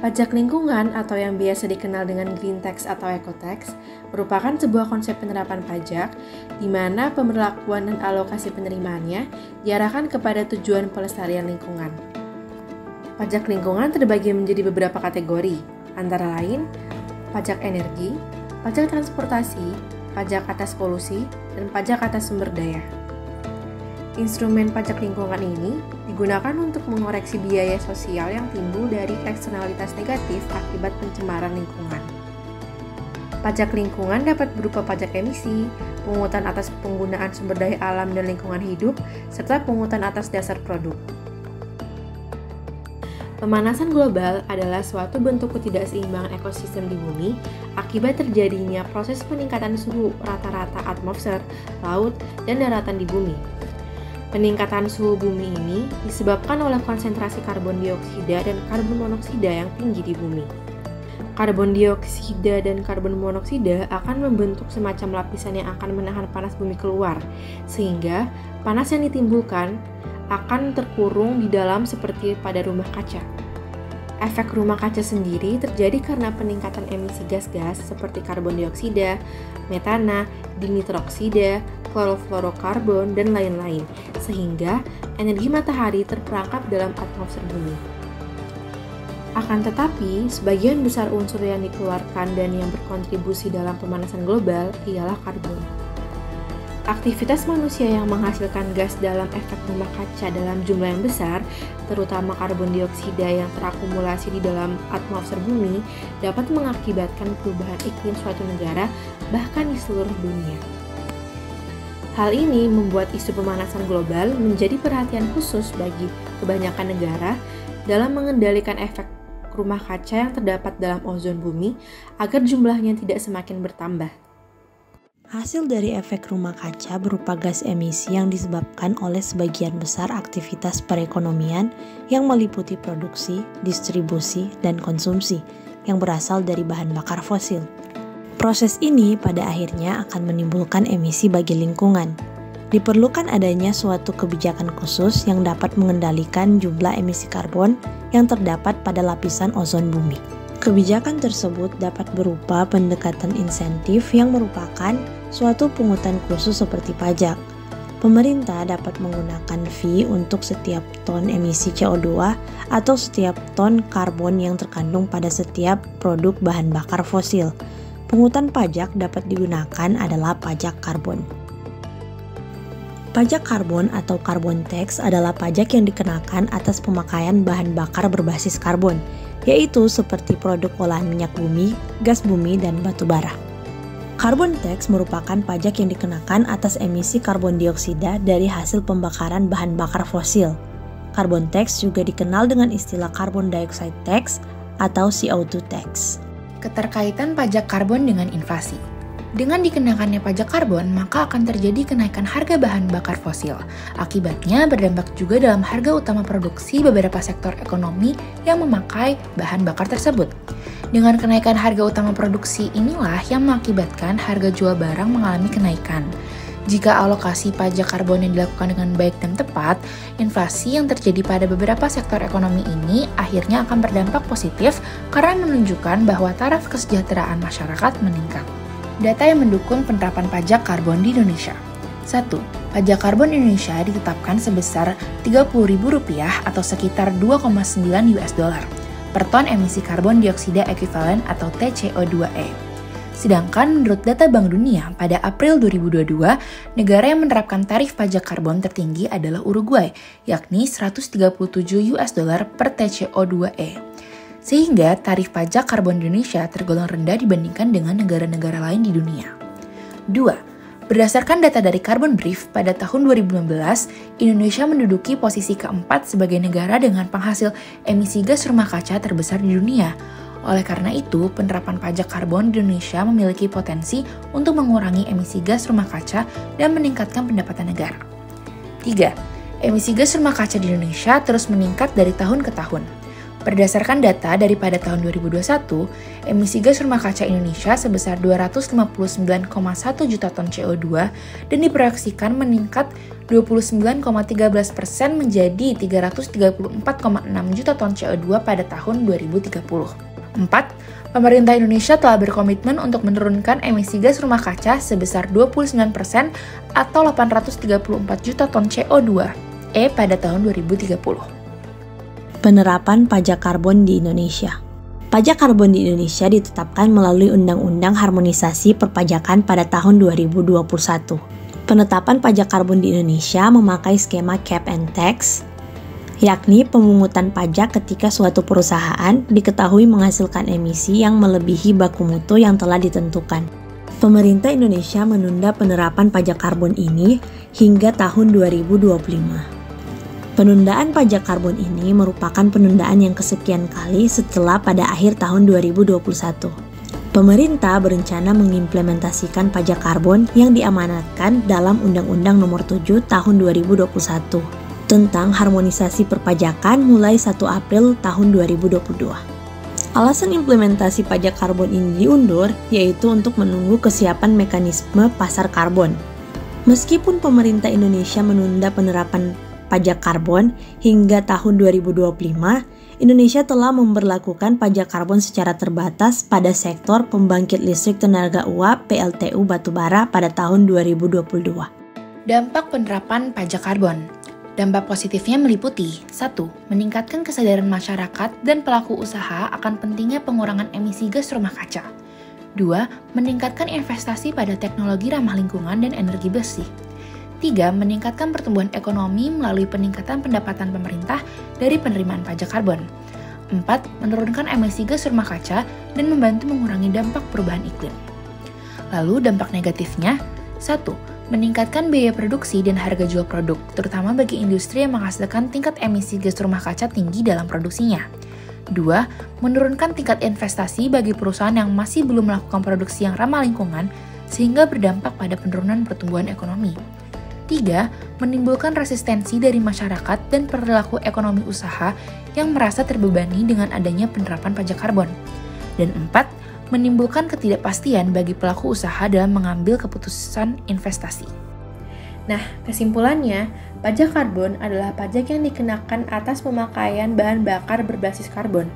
Pajak lingkungan atau yang biasa dikenal dengan green tax atau eco tax merupakan sebuah konsep penerapan pajak di mana pemberlakuan dan alokasi penerimaannya diarahkan kepada tujuan pelestarian lingkungan. Pajak lingkungan terbagi menjadi beberapa kategori, antara lain pajak energi, pajak transportasi, pajak atas polusi, dan pajak atas sumber daya. Instrumen pajak lingkungan ini digunakan untuk mengoreksi biaya sosial yang timbul dari eksternalitas negatif akibat pencemaran lingkungan. Pajak lingkungan dapat berupa pajak emisi, pungutan atas penggunaan sumber daya alam dan lingkungan hidup, serta pungutan atas dasar produk. Pemanasan global adalah suatu bentuk ketidakseimbangan ekosistem di bumi akibat terjadinya proses peningkatan suhu rata-rata atmosfer, laut, dan daratan di bumi. Peningkatan suhu bumi ini disebabkan oleh konsentrasi karbon dioksida dan karbon monoksida yang tinggi di bumi. Karbon dioksida dan karbon monoksida akan membentuk semacam lapisan yang akan menahan panas bumi keluar, sehingga panas yang ditimbulkan akan terkurung di dalam seperti pada rumah kaca. Efek rumah kaca sendiri terjadi karena peningkatan emisi gas-gas seperti karbon dioksida, metana, dinitroksida, klorofluorokarbon, dan lain-lain, sehingga energi matahari terperangkap dalam atmosfer bumi. Akan tetapi, sebagian besar unsur yang dikeluarkan dan yang berkontribusi dalam pemanasan global ialah karbon. Aktivitas manusia yang menghasilkan gas dalam efek rumah kaca dalam jumlah yang besar, terutama karbon dioksida yang terakumulasi di dalam atmosfer bumi, dapat mengakibatkan perubahan iklim suatu negara, bahkan di seluruh dunia. Hal ini membuat isu pemanasan global menjadi perhatian khusus bagi kebanyakan negara dalam mengendalikan efek rumah kaca yang terdapat dalam ozon bumi agar jumlahnya tidak semakin bertambah. Hasil dari efek rumah kaca berupa gas emisi yang disebabkan oleh sebagian besar aktivitas perekonomian yang meliputi produksi, distribusi, dan konsumsi yang berasal dari bahan bakar fosil. Proses ini pada akhirnya akan menimbulkan emisi bagi lingkungan. Diperlukan adanya suatu kebijakan khusus yang dapat mengendalikan jumlah emisi karbon yang terdapat pada lapisan ozon bumi. Kebijakan tersebut dapat berupa pendekatan insentif yang merupakan suatu pungutan khusus seperti pajak. Pemerintah dapat menggunakan fee untuk setiap ton emisi CO2 atau setiap ton karbon yang terkandung pada setiap produk bahan bakar fosil. Pungutan pajak dapat digunakan adalah pajak karbon. Pajak karbon atau carbon tax adalah pajak yang dikenakan atas pemakaian bahan bakar berbasis karbon, yaitu seperti produk olahan minyak bumi, gas bumi, dan batu bara. Carbon tax merupakan pajak yang dikenakan atas emisi karbon dioksida dari hasil pembakaran bahan bakar fosil. Carbon tax juga dikenal dengan istilah carbon dioxide tax atau CO2 tax. Keterkaitan pajak karbon dengan inflasi. Dengan dikenakannya pajak karbon, maka akan terjadi kenaikan harga bahan bakar fosil. Akibatnya berdampak juga dalam harga utama produksi beberapa sektor ekonomi yang memakai bahan bakar tersebut. Dengan kenaikan harga utama produksi inilah yang mengakibatkan harga jual barang mengalami kenaikan. Jika alokasi pajak karbon yang dilakukan dengan baik dan tepat, inflasi yang terjadi pada beberapa sektor ekonomi ini akhirnya akan berdampak positif karena menunjukkan bahwa taraf kesejahteraan masyarakat meningkat. Data yang mendukung penerapan pajak karbon di Indonesia. 1. Pajak karbon Indonesia ditetapkan sebesar Rp30.000 atau sekitar 2,9 US dollar per ton emisi karbon dioksida ekuivalen atau TCO2e. Sedangkan menurut data Bank Dunia, pada April 2022, negara yang menerapkan tarif pajak karbon tertinggi adalah Uruguay, yakni 137 US dollar per TCO2e. Sehingga tarif pajak karbon Indonesia tergolong rendah dibandingkan dengan negara-negara lain di dunia. 2. Berdasarkan data dari Carbon Brief, pada tahun 2015, Indonesia menduduki posisi keempat sebagai negara dengan penghasil emisi gas rumah kaca terbesar di dunia. Oleh karena itu, penerapan pajak karbon di Indonesia memiliki potensi untuk mengurangi emisi gas rumah kaca dan meningkatkan pendapatan negara. 3. Emisi gas rumah kaca di Indonesia terus meningkat dari tahun ke tahun. Berdasarkan data daripada tahun 2021, emisi gas rumah kaca Indonesia sebesar 259,1 juta ton CO2 dan diproyeksikan meningkat 29,13% menjadi 334,6 juta ton CO2 pada tahun 2030. 4. Pemerintah Indonesia telah berkomitmen untuk menurunkan emisi gas rumah kaca sebesar 29% atau 834 juta ton CO2 pada tahun 2030. Penerapan pajak karbon di Indonesia. Pajak karbon di Indonesia ditetapkan melalui Undang-Undang Harmonisasi Perpajakan pada tahun 2021. Penetapan pajak karbon di Indonesia memakai skema cap and tax, yakni pemungutan pajak ketika suatu perusahaan diketahui menghasilkan emisi yang melebihi baku mutu yang telah ditentukan. Pemerintah Indonesia menunda penerapan pajak karbon ini hingga tahun 2025. Penundaan pajak karbon ini merupakan penundaan yang kesekian kali setelah pada akhir tahun 2021. Pemerintah berencana mengimplementasikan pajak karbon yang diamanatkan dalam Undang-Undang Nomor 7 Tahun 2021 tentang harmonisasi perpajakan mulai 1 April tahun 2022. Alasan implementasi pajak karbon ini diundur yaitu untuk menunggu kesiapan mekanisme pasar karbon. Meskipun pemerintah Indonesia menunda penerapan pajak karbon hingga tahun 2025, Indonesia telah memberlakukan pajak karbon secara terbatas pada sektor pembangkit listrik tenaga uap PLTU batubara pada tahun 2022. Dampak penerapan pajak karbon. Dampak positifnya meliputi 1. Meningkatkan kesadaran masyarakat dan pelaku usaha akan pentingnya pengurangan emisi gas rumah kaca. 2. Meningkatkan investasi pada teknologi ramah lingkungan dan energi bersih. 3. Meningkatkan pertumbuhan ekonomi melalui peningkatan pendapatan pemerintah dari penerimaan pajak karbon. 4. Menurunkan emisi gas rumah kaca dan membantu mengurangi dampak perubahan iklim. Lalu dampak negatifnya, 1. Meningkatkan biaya produksi dan harga jual produk, terutama bagi industri yang menghasilkan tingkat emisi gas rumah kaca tinggi dalam produksinya. 2. Menurunkan tingkat investasi bagi perusahaan yang masih belum melakukan produksi yang ramah lingkungan, sehingga berdampak pada penurunan pertumbuhan ekonomi. 3. Menimbulkan resistensi dari masyarakat dan perilaku ekonomi usaha yang merasa terbebani dengan adanya penerapan pajak karbon. Dan 4. Menimbulkan ketidakpastian bagi pelaku usaha dalam mengambil keputusan investasi. Nah, kesimpulannya, pajak karbon adalah pajak yang dikenakan atas pemakaian bahan bakar berbasis karbon.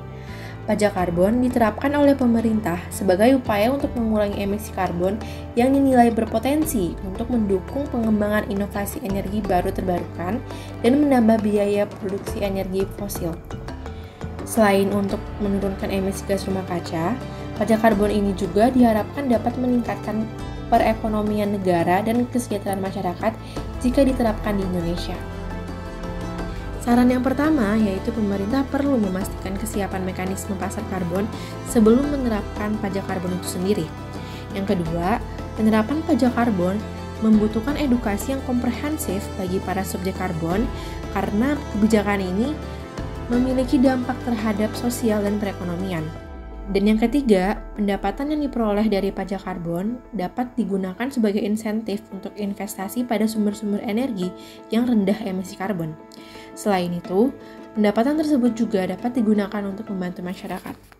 Pajak karbon diterapkan oleh pemerintah sebagai upaya untuk mengurangi emisi karbon yang dinilai berpotensi untuk mendukung pengembangan inovasi energi baru terbarukan dan menambah biaya produksi energi fosil. Selain untuk menurunkan emisi gas rumah kaca, pajak karbon ini juga diharapkan dapat meningkatkan perekonomian negara dan kesejahteraan masyarakat jika diterapkan di Indonesia. Saran yang pertama yaitu pemerintah perlu memastikan kesiapan mekanisme pasar karbon sebelum menerapkan pajak karbon itu sendiri. Yang kedua, penerapan pajak karbon membutuhkan edukasi yang komprehensif bagi para subjek karbon karena kebijakan ini memiliki dampak terhadap sosial dan perekonomian. Dan yang ketiga, pendapatan yang diperoleh dari pajak karbon dapat digunakan sebagai insentif untuk investasi pada sumber-sumber energi yang rendah emisi karbon. Selain itu, pendapatan tersebut juga dapat digunakan untuk membantu masyarakat.